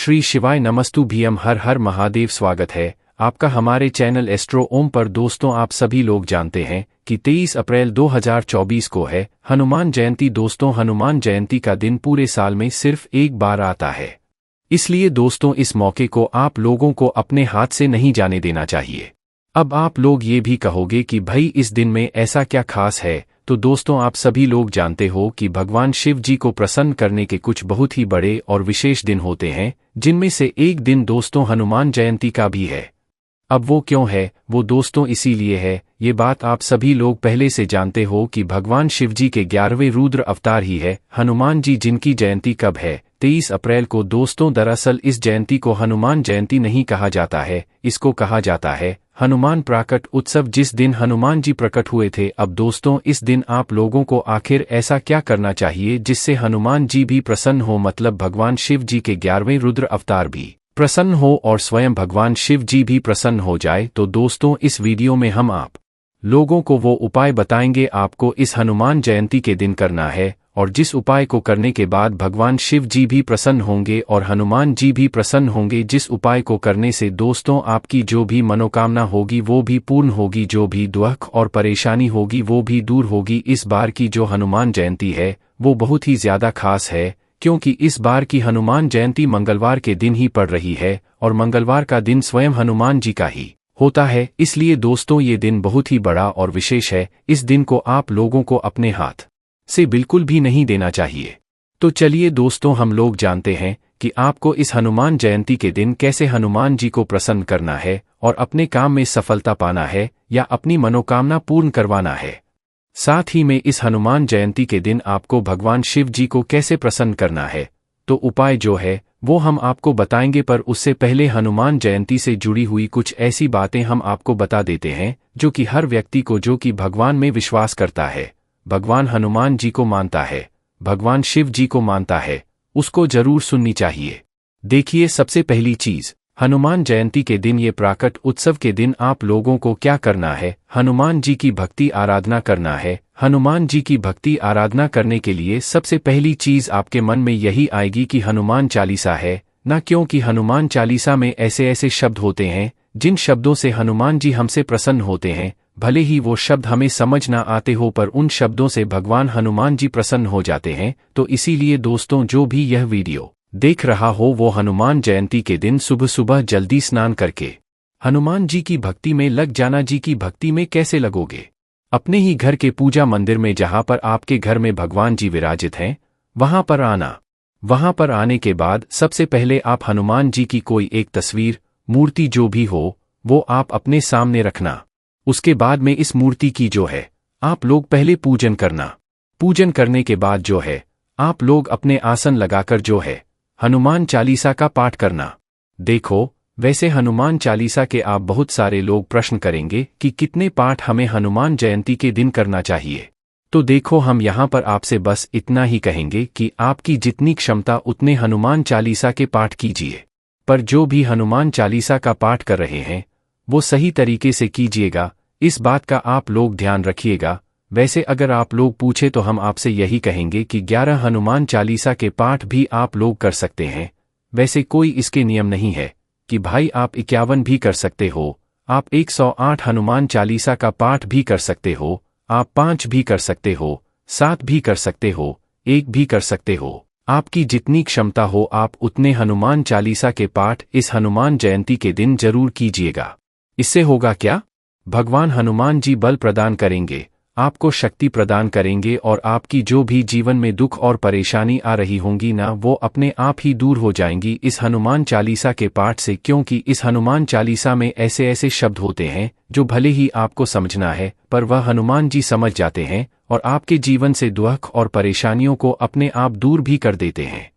श्री शिवाय नमस्तु भीम हर हर महादेव। स्वागत है आपका हमारे चैनल एस्ट्रो ओम पर। दोस्तों, आप सभी लोग जानते हैं कि 23 अप्रैल 2024 को है हनुमान जयंती। दोस्तों, हनुमान जयंती का दिन पूरे साल में सिर्फ एक बार आता है, इसलिए दोस्तों इस मौके को आप लोगों को अपने हाथ से नहीं जाने देना चाहिए। अब आप लोग ये भी कहोगे कि भाई इस दिन में ऐसा क्या खास है, तो दोस्तों आप सभी लोग जानते हो कि भगवान शिव जी को प्रसन्न करने के कुछ बहुत ही बड़े और विशेष दिन होते हैं, जिनमें से एक दिन दोस्तों हनुमान जयंती का भी है। अब वो क्यों है, वो दोस्तों इसीलिए है, ये बात आप सभी लोग पहले से जानते हो कि भगवान शिव जी के 11वें रुद्र अवतार ही है हनुमान जी, जिनकी जयंती कब है 23 अप्रैल को। दोस्तों दरअसल इस जयंती को हनुमान जयंती नहीं कहा जाता है, इसको कहा जाता है हनुमान प्राकट उत्सव, जिस दिन हनुमान जी प्रकट हुए थे। अब दोस्तों इस दिन आप लोगों को आखिर ऐसा क्या करना चाहिए जिससे हनुमान जी भी प्रसन्न हो, मतलब भगवान शिव जी के 11वें रुद्र अवतार भी प्रसन्न हो और स्वयं भगवान शिव जी भी प्रसन्न हो जाए। तो दोस्तों इस वीडियो में हम आप लोगों को वो उपाय बताएंगे आपको इस हनुमान जयंती के दिन करना है, और जिस उपाय को करने के बाद भगवान शिव जी भी प्रसन्न होंगे और हनुमान जी भी प्रसन्न होंगे। जिस उपाय को करने से दोस्तों आपकी जो भी मनोकामना होगी वो भी पूर्ण होगी, जो भी दुख और परेशानी होगी वो भी दूर होगी। इस बार की जो हनुमान जयंती है वो बहुत ही ज्यादा खास है, क्योंकि इस बार की हनुमान जयंती मंगलवार के दिन ही पड़ रही है, और मंगलवार का दिन स्वयं हनुमान जी का ही होता है। इसलिए दोस्तों ये दिन बहुत ही बड़ा और विशेष है। इस दिन को आप लोगों को अपने हाथ से बिल्कुल भी नहीं देना चाहिए। तो चलिए दोस्तों हम लोग जानते हैं कि आपको इस हनुमान जयंती के दिन कैसे हनुमान जी को प्रसन्न करना है और अपने काम में सफलता पाना है या अपनी मनोकामना पूर्ण करवाना है। साथ ही में इस हनुमान जयंती के दिन आपको भगवान शिव जी को कैसे प्रसन्न करना है, तो उपाय जो है वो हम आपको बताएंगे। पर उससे पहले हनुमान जयंती से जुड़ी हुई कुछ ऐसी बातें हम आपको बता देते हैं जो कि हर व्यक्ति को, जो कि भगवान में विश्वास करता है, भगवान हनुमान जी को मानता है, भगवान शिव जी को मानता है, उसको जरूर सुननी चाहिए। देखिए, सबसे पहली चीज, हनुमान जयंती के दिन, ये प्राकट उत्सव के दिन आप लोगों को क्या करना है, हनुमान जी की भक्ति आराधना करना है। हनुमान जी की भक्ति आराधना करने के लिए सबसे पहली चीज आपके मन में यही आएगी कि हनुमान चालीसा है ना, क्योंकि हनुमान चालीसा में ऐसे ऐसे शब्द होते हैं जिन शब्दों से हनुमान जी हमसे प्रसन्न होते हैं। भले ही वो शब्द हमें समझ ना आते हो, पर उन शब्दों से भगवान हनुमान जी प्रसन्न हो जाते हैं। तो इसीलिए दोस्तों जो भी यह वीडियो देख रहा हो वो हनुमान जयंती के दिन सुबह सुबह जल्दी स्नान करके हनुमान जी की भक्ति में लग जाना। जी की भक्ति में कैसे लगोगे, अपने ही घर के पूजा मंदिर में, जहां पर आपके घर में भगवान जी विराजित हैं, वहां पर आना। वहां पर आने के बाद सबसे पहले आप हनुमान जी की कोई एक तस्वीर, मूर्ति जो भी हो वो आप अपने सामने रखना। उसके बाद में इस मूर्ति की जो है आप लोग पहले पूजन करना। पूजन करने के बाद जो है आप लोग अपने आसन लगाकर जो है हनुमान चालीसा का पाठ करना। देखो, वैसे हनुमान चालीसा के आप बहुत सारे लोग प्रश्न करेंगे कि कितने पाठ हमें हनुमान जयंती के दिन करना चाहिए। तो देखो, हम यहाँ पर आपसे बस इतना ही कहेंगे कि आपकी जितनी क्षमता उतने हनुमान चालीसा के पाठ कीजिए। पर जो भी हनुमान चालीसा का पाठ कर रहे हैं वो सही तरीके से कीजिएगा, इस बात का आप लोग ध्यान रखिएगा। वैसे अगर आप लोग पूछे तो हम आपसे यही कहेंगे कि 11 हनुमान चालीसा के पाठ भी आप लोग कर सकते हैं। वैसे कोई इसके नियम नहीं है कि भाई आप 51 भी कर सकते हो, आप 108 हनुमान चालीसा का पाठ भी कर सकते हो, आप 5 भी कर सकते हो, 7 भी कर सकते हो, 1 भी कर सकते हो। आपकी जितनी क्षमता हो आप उतने हनुमान चालीसा के पाठ इस हनुमान जयंती के दिन जरूर कीजिएगा। इससे होगा क्या, भगवान हनुमान जी बल प्रदान करेंगे, आपको शक्ति प्रदान करेंगे, और आपकी जो भी जीवन में दुख और परेशानी आ रही होंगी ना, वो अपने आप ही दूर हो जाएंगी इस हनुमान चालीसा के पाठ से। क्योंकि इस हनुमान चालीसा में ऐसे ऐसे शब्द होते हैं जो भले ही आपको समझना है, पर वह हनुमान जी समझ जाते हैं और आपके जीवन से दुख और परेशानियों को अपने आप दूर भी कर देते हैं।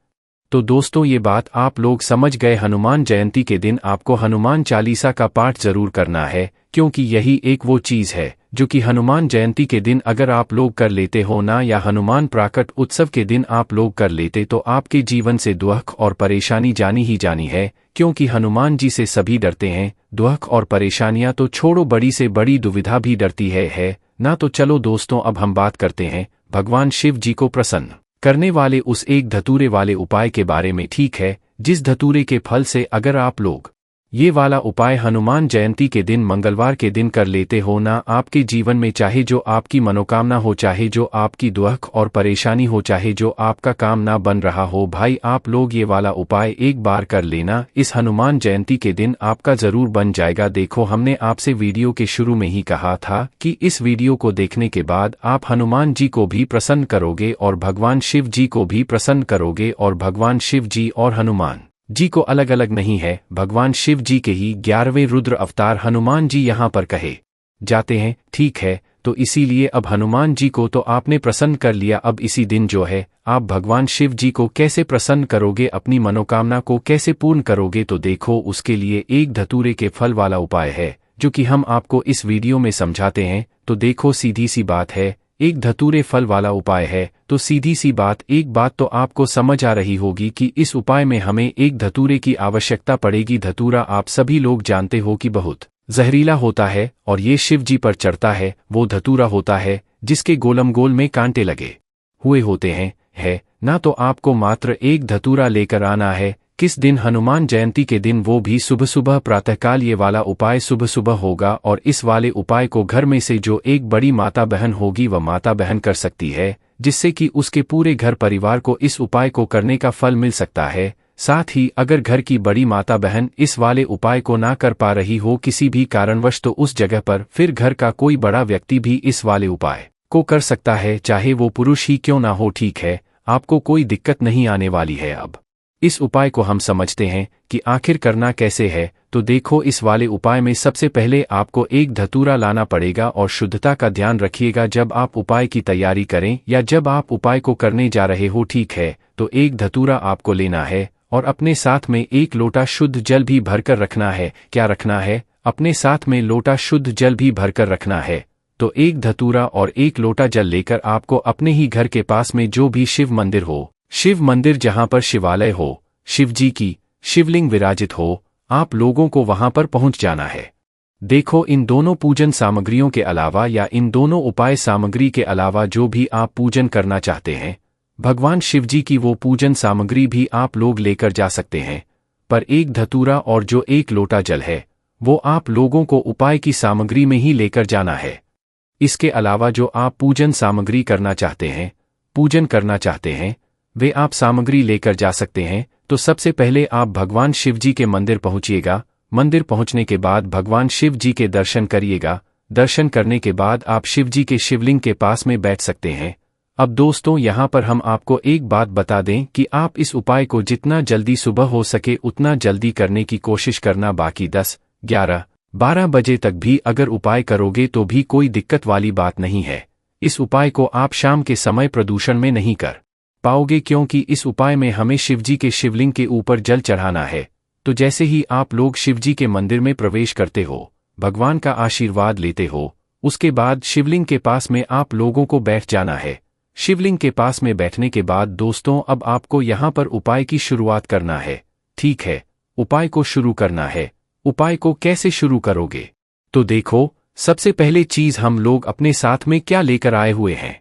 तो दोस्तों ये बात आप लोग समझ गए। हनुमान जयंती के दिन आपको हनुमान चालीसा का पाठ जरूर करना है, क्योंकि यही एक वो चीज है जो कि हनुमान जयंती के दिन अगर आप लोग कर लेते हो ना, या हनुमान प्राकट उत्सव के दिन आप लोग कर लेते, तो आपके जीवन से दुख और परेशानी जानी ही जानी है। क्योंकि हनुमान जी से सभी डरते हैं, दुख और परेशानियां तो छोड़ो, बड़ी से बड़ी दुविधा भी डरती है ना। तो चलो दोस्तों अब हम बात करते हैं भगवान शिव जी को प्रसन्न करने वाले उस एक धतूरे वाले उपाय के बारे में। ठीक है, जिस धतूरे के फल से अगर आप लोग ये वाला उपाय हनुमान जयंती के दिन मंगलवार के दिन कर लेते हो ना, आपके जीवन में चाहे जो आपकी मनोकामना हो, चाहे जो आपकी दुख और परेशानी हो, चाहे जो आपका काम ना बन रहा हो, भाई आप लोग ये वाला उपाय एक बार कर लेना। इस हनुमान जयंती के दिन आपका जरूर बन जाएगा। देखो, हमने आपसे वीडियो के शुरू में ही कहा था कि इस वीडियो को देखने के बाद आप हनुमान जी को भी प्रसन्न करोगे और भगवान शिव जी को भी प्रसन्न करोगे। और भगवान शिव जी और हनुमान जी को अलग अलग नहीं है, भगवान शिव जी के ही 11वें रुद्र अवतार हनुमान जी यहाँ पर कहे जाते हैं। ठीक है, तो इसीलिए अब हनुमान जी को तो आपने प्रसन्न कर लिया। अब इसी दिन जो है आप भगवान शिव जी को कैसे प्रसन्न करोगे, अपनी मनोकामना को कैसे पूर्ण करोगे, तो देखो उसके लिए एक धतूरे के फल वाला उपाय है जो कि हम आपको इस वीडियो में समझाते हैं। तो देखो, सीधी सी बात है, एक धतूरे फल वाला उपाय है, तो सीधी सी बात, एक बात तो आपको समझ आ रही होगी कि इस उपाय में हमें एक धतूरे की आवश्यकता पड़ेगी। धतूरा आप सभी लोग जानते हो कि बहुत जहरीला होता है और ये शिव जी पर चढ़ता है। वो धतूरा होता है जिसके गोलम गोल में कांटे लगे हुए होते हैं, है ना। तो आपको मात्र एक धतूरा लेकर आना है। किस दिन? हनुमान जयंती के दिन, वो भी सुबह सुबह प्रातःकाल। ये वाला उपाय सुबह सुबह होगा और इस वाले उपाय को घर में से जो एक बड़ी माता बहन होगी वह माता बहन कर सकती है, जिससे कि उसके पूरे घर परिवार को इस उपाय को करने का फल मिल सकता है। साथ ही अगर घर की बड़ी माता बहन इस वाले उपाय को ना कर पा रही हो किसी भी कारणवश, तो उस जगह पर फिर घर का कोई बड़ा व्यक्ति भी इस वाले उपाय को कर सकता है, चाहे वो पुरुष ही क्यों ना हो। ठीक है, आपको कोई दिक्कत नहीं आने वाली है। अब इस उपाय को हम समझते हैं कि आखिर करना कैसे है। तो देखो, इस वाले उपाय में सबसे पहले आपको एक धतूरा लाना पड़ेगा और शुद्धता का ध्यान रखिएगा जब आप उपाय की तैयारी करें या जब आप उपाय को करने जा रहे हो। ठीक है, तो एक धतूरा आपको लेना है और अपने साथ में एक लोटा शुद्ध जल भी भरकर रखना है। क्या रखना है? अपने साथ में लोटा शुद्ध जल भी भरकर रखना है। तो एक धतूरा और एक लोटा जल लेकर आपको अपने ही घर के पास में जो भी शिव मंदिर हो, शिव मंदिर जहां पर शिवालय हो, शिव जी की शिवलिंग विराजित हो, आप लोगों को वहां पर पहुंच जाना है। देखो, इन दोनों पूजन सामग्रियों के अलावा या इन दोनों उपाय सामग्री के अलावा जो भी आप पूजन करना चाहते हैं भगवान शिव जी की, वो पूजन सामग्री भी आप लोग लेकर जा सकते हैं। पर एक धतूरा और जो एक लोटा जल है वो आप लोगों को उपाय की सामग्री में ही लेकर जाना है। इसके अलावा जो आप पूजन सामग्री करना चाहते हैं, पूजन करना चाहते हैं, वे आप सामग्री लेकर जा सकते हैं। तो सबसे पहले आप भगवान शिव जी के मंदिर पहुंचिएगा। मंदिर पहुंचने के बाद भगवान शिव जी के दर्शन करिएगा। दर्शन करने के बाद आप शिव जी के शिवलिंग के पास में बैठ सकते हैं। अब दोस्तों, यहाँ पर हम आपको एक बात बता दें कि आप इस उपाय को जितना जल्दी सुबह हो सके उतना जल्दी करने की कोशिश करना। बाकी 10, 11, 12 बजे तक भी अगर उपाय करोगे तो भी कोई दिक्कत वाली बात नहीं है। इस उपाय को आप शाम के समय प्रदूषण में नहीं कर पाओगे, क्योंकि इस उपाय में हमें शिवजी के शिवलिंग के ऊपर जल चढ़ाना है। तो जैसे ही आप लोग शिवजी के मंदिर में प्रवेश करते हो, भगवान का आशीर्वाद लेते हो, उसके बाद शिवलिंग के पास में आप लोगों को बैठ जाना है। शिवलिंग के पास में बैठने के बाद दोस्तों, अब आपको यहाँ पर उपाय की शुरुआत करना है। ठीक है, उपाय को शुरू करना है। उपाय को कैसे शुरू करोगे? तो देखो, सबसे पहले चीज हम लोग अपने साथ में क्या लेकर आए हुए हैं?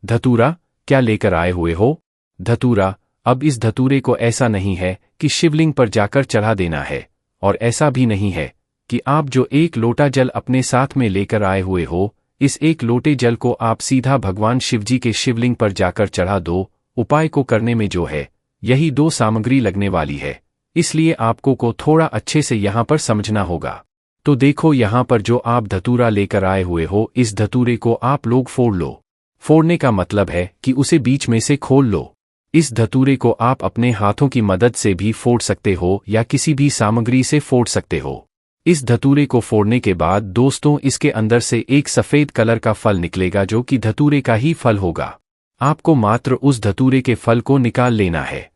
धतूरा। क्या लेकर आए हुए हो? धतूरा। अब इस धतूरे को ऐसा नहीं है कि शिवलिंग पर जाकर चढ़ा देना है, और ऐसा भी नहीं है कि आप जो एक लोटा जल अपने साथ में लेकर आए हुए हो, इस एक लोटे जल को आप सीधा भगवान शिवजी के शिवलिंग पर जाकर चढ़ा दो। उपाय को करने में जो है यही 2 सामग्री लगने वाली है, इसलिए आपको को थोड़ा अच्छे से यहाँ पर समझना होगा। तो देखो, यहाँ पर जो आप धतूरा लेकर आए हुए हो, इस धतूरे को आप लोग फोड़ लो। फोड़ने का मतलब है कि उसे बीच में से खोल लो। इस धतूरे को आप अपने हाथों की मदद से भी फोड़ सकते हो या किसी भी सामग्री से फोड़ सकते हो। इस धतूरे को फोड़ने के बाद दोस्तों, इसके अंदर से एक सफेद कलर का फल निकलेगा जो कि धतूरे का ही फल होगा। आपको मात्र उस धतूरे के फल को निकाल लेना है।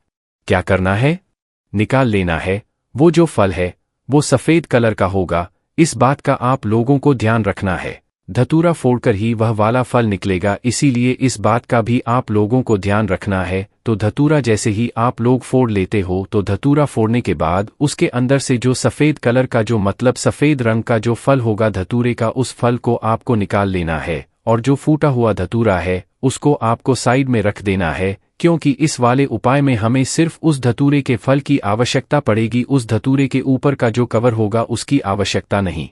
क्या करना है? निकाल लेना है। वो जो फल है वो सफेद कलर का होगा, इस बात का आप लोगों को ध्यान रखना है। धतूरा फोड़कर ही वह वाला फल निकलेगा, इसीलिए इस बात का भी आप लोगों को ध्यान रखना है। तो धतूरा जैसे ही आप लोग फोड़ लेते हो, तो धतूरा फोड़ने के बाद उसके अंदर से जो सफेद कलर का, जो मतलब सफेद रंग का जो फल होगा धतूरे का, उस फल को आपको निकाल लेना है। और जो फूटा हुआ धतूरा है उसको आपको साइड में रख देना है, क्योंकि इस वाले उपाय में हमें सिर्फ उस धतूरे के फल की आवश्यकता पड़ेगी, उस धतूरे के ऊपर का जो कवर होगा उसकी आवश्यकता नहीं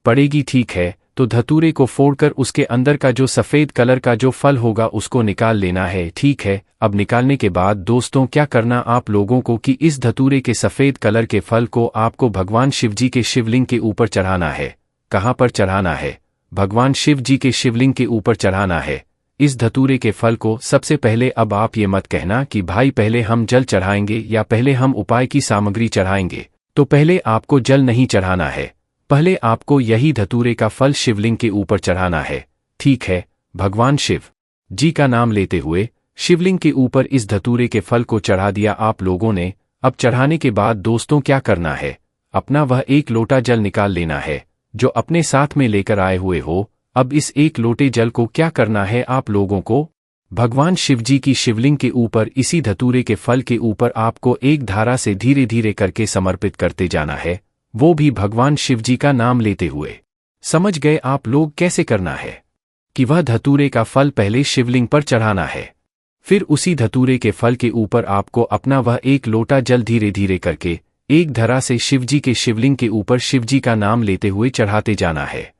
पड़ेगी। ठीक है, तो धतूरे को फोड़कर उसके अंदर का जो सफ़ेद कलर का जो फल होगा उसको निकाल लेना है। ठीक है, अब निकालने के बाद दोस्तों क्या करना आप लोगों को कि इस धतूरे के सफ़ेद कलर के फल को आपको भगवान शिवजी के शिवलिंग के ऊपर चढ़ाना है। कहाँ पर चढ़ाना है? भगवान शिव जी के शिवलिंग के ऊपर चढ़ाना है इस धतूरे के फल को। सबसे पहले अब आप ये मत कहना कि भाई पहले हम जल चढ़ाएंगे या पहले हम उपाय की सामग्री चढ़ाएंगे। तो पहले आपको जल नहीं चढ़ाना है, पहले आपको यही धतूरे का फल शिवलिंग के ऊपर चढ़ाना है। ठीक है, भगवान शिव जी का नाम लेते हुए शिवलिंग के ऊपर इस धतूरे के फल को चढ़ा दिया आप लोगों ने। अब चढ़ाने के बाद दोस्तों क्या करना है? अपना वह एक लोटा जल निकाल लेना है जो अपने साथ में लेकर आए हुए हो। अब इस एक लोटे जल को क्या करना है आप लोगों को? भगवान शिवजी की शिवलिंग के ऊपर इसी धतूरे के फल के ऊपर आपको एक धारा से धीरे धीरे करके समर्पित करते जाना है, वो भी भगवान शिवजी का नाम लेते हुए। समझ गए आप लोग कैसे करना है? कि वह धतूरे का फल पहले शिवलिंग पर चढ़ाना है, फिर उसी धतूरे के फल के ऊपर आपको अपना वह एक लोटा जल धीरे धीरे करके एक धरा से शिवजी के शिवलिंग के ऊपर शिवजी का नाम लेते हुए चढ़ाते जाना है।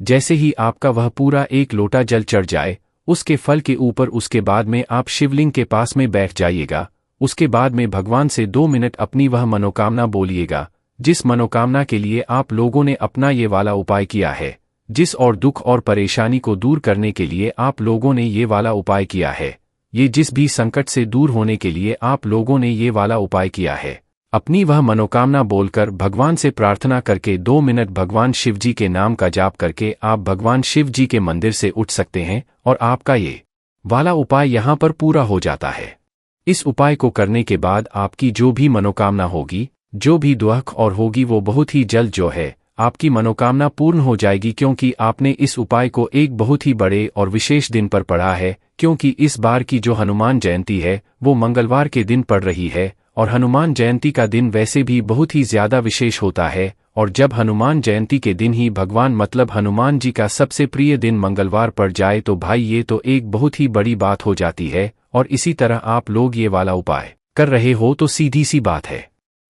जैसे ही आपका वह पूरा एक लोटा जल चढ़ जाए उसके फल के ऊपर, उसके बाद में आप शिवलिंग के पास में बैठ जाइएगा। उसके बाद में भगवान से 2 मिनट अपनी वह मनोकामना बोलिएगा जिस मनोकामना के लिए आप लोगों ने अपना ये वाला उपाय किया है, जिस और दुख और परेशानी को दूर करने के लिए आप लोगों ने ये वाला उपाय किया है, ये जिस भी संकट से दूर होने के लिए आप लोगों ने ये वाला उपाय किया है। अपनी वह मनोकामना बोलकर भगवान से प्रार्थना करके 2 मिनट भगवान शिवजी के नाम का जाप करके आप भगवान शिव जी के मंदिर से उठ सकते हैं और आपका ये वाला उपाय यहाँ पर पूरा हो जाता है। इस उपाय को करने के बाद आपकी जो भी मनोकामना होगी, जो भी दुख और होगी, वो बहुत ही जल्द जो है आपकी मनोकामना पूर्ण हो जाएगी, क्योंकि आपने इस उपाय को एक बहुत ही बड़े और विशेष दिन पर पढ़ा है। क्योंकि इस बार की जो हनुमान जयंती है वो मंगलवार के दिन पड़ रही है और हनुमान जयंती का दिन वैसे भी बहुत ही ज्यादा विशेष होता है। और जब हनुमान जयंती के दिन ही भगवान मतलब हनुमान जी का सबसे प्रिय दिन मंगलवार पड़ जाए तो भाई ये तो एक बहुत ही बड़ी बात हो जाती है। और इसी तरह आप लोग ये वाला उपाय कर रहे हो तो सीधी सी बात है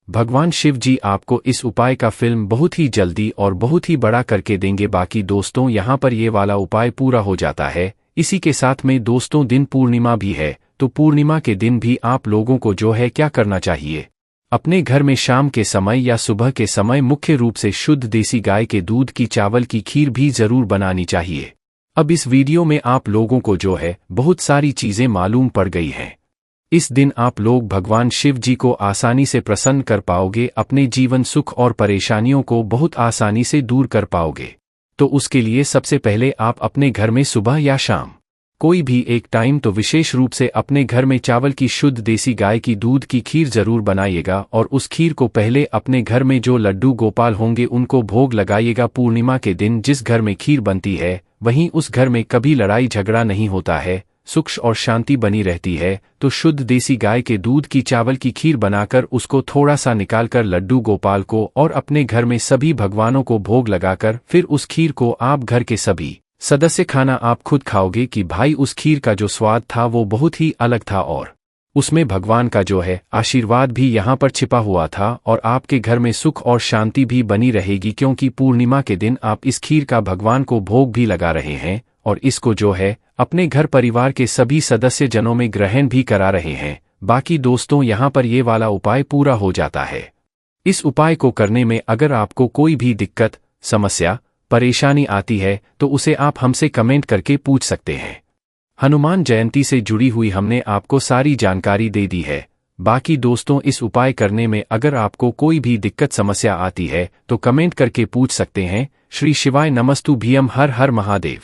भगवान शिव जी आपको इस उपाय का फिल्म बहुत ही जल्दी और बहुत ही बड़ा करके देंगे। बाकी दोस्तों यहाँ पर ये वाला उपाय पूरा हो जाता है। इसी के साथ में दोस्तों दिन पूर्णिमा भी है, तो पूर्णिमा के दिन भी आप लोगों को जो है क्या करना चाहिए? अपने घर में शाम के समय या सुबह के समय मुख्य रूप से शुद्ध देसी गाय के दूध की चावल की खीर भी जरूर बनानी चाहिए। अब इस वीडियो में आप लोगों को जो है बहुत सारी चीजें मालूम पड़ गई हैं। इस दिन आप लोग भगवान शिव जी को आसानी से प्रसन्न कर पाओगे, अपने जीवन सुख और परेशानियों को बहुत आसानी से दूर कर पाओगे। तो उसके लिए सबसे पहले आप अपने घर में सुबह या शाम कोई भी एक टाइम तो विशेष रूप से अपने घर में चावल की शुद्ध देसी गाय की दूध की खीर जरूर बनाइएगा और उस खीर को पहले अपने घर में जो लड्डू गोपाल होंगे उनको भोग लगाइएगा। पूर्णिमा के दिन जिस घर में खीर बनती है वहीं उस घर में कभी लड़ाई झगड़ा नहीं होता है, सुख और शांति बनी रहती है। तो शुद्ध देसी गाय के दूध की चावल की खीर बनाकर उसको थोड़ा सा निकालकर लड्डू गोपाल को और अपने घर में सभी भगवानों को भोग लगाकर फिर उस खीर को आप घर के सभी सदस्य खाना आप खुद खाओगे कि भाई उस खीर का जो स्वाद था वो बहुत ही अलग था और उसमें भगवान का जो है आशीर्वाद भी यहाँ पर छिपा हुआ था और आपके घर में सुख और शांति भी बनी रहेगी। क्योंकि पूर्णिमा के दिन आप इस खीर का भगवान को भोग भी लगा रहे हैं और इसको जो है अपने घर परिवार के सभी सदस्य जनों में ग्रहण भी करा रहे हैं। बाकी दोस्तों यहाँ पर ये वाला उपाय पूरा हो जाता है। इस उपाय को करने में अगर आपको कोई भी दिक्कत, समस्या, परेशानी आती है तो उसे आप हमसे कमेंट करके पूछ सकते हैं। हनुमान जयंती से जुड़ी हुई हमने आपको सारी जानकारी दे दी है। बाकी दोस्तों इस उपाय करने में अगर आपको कोई भी दिक्कत समस्या आती है तो कमेंट करके पूछ सकते हैं। श्री शिवाय नमस्तु भीम, हर हर महादेव।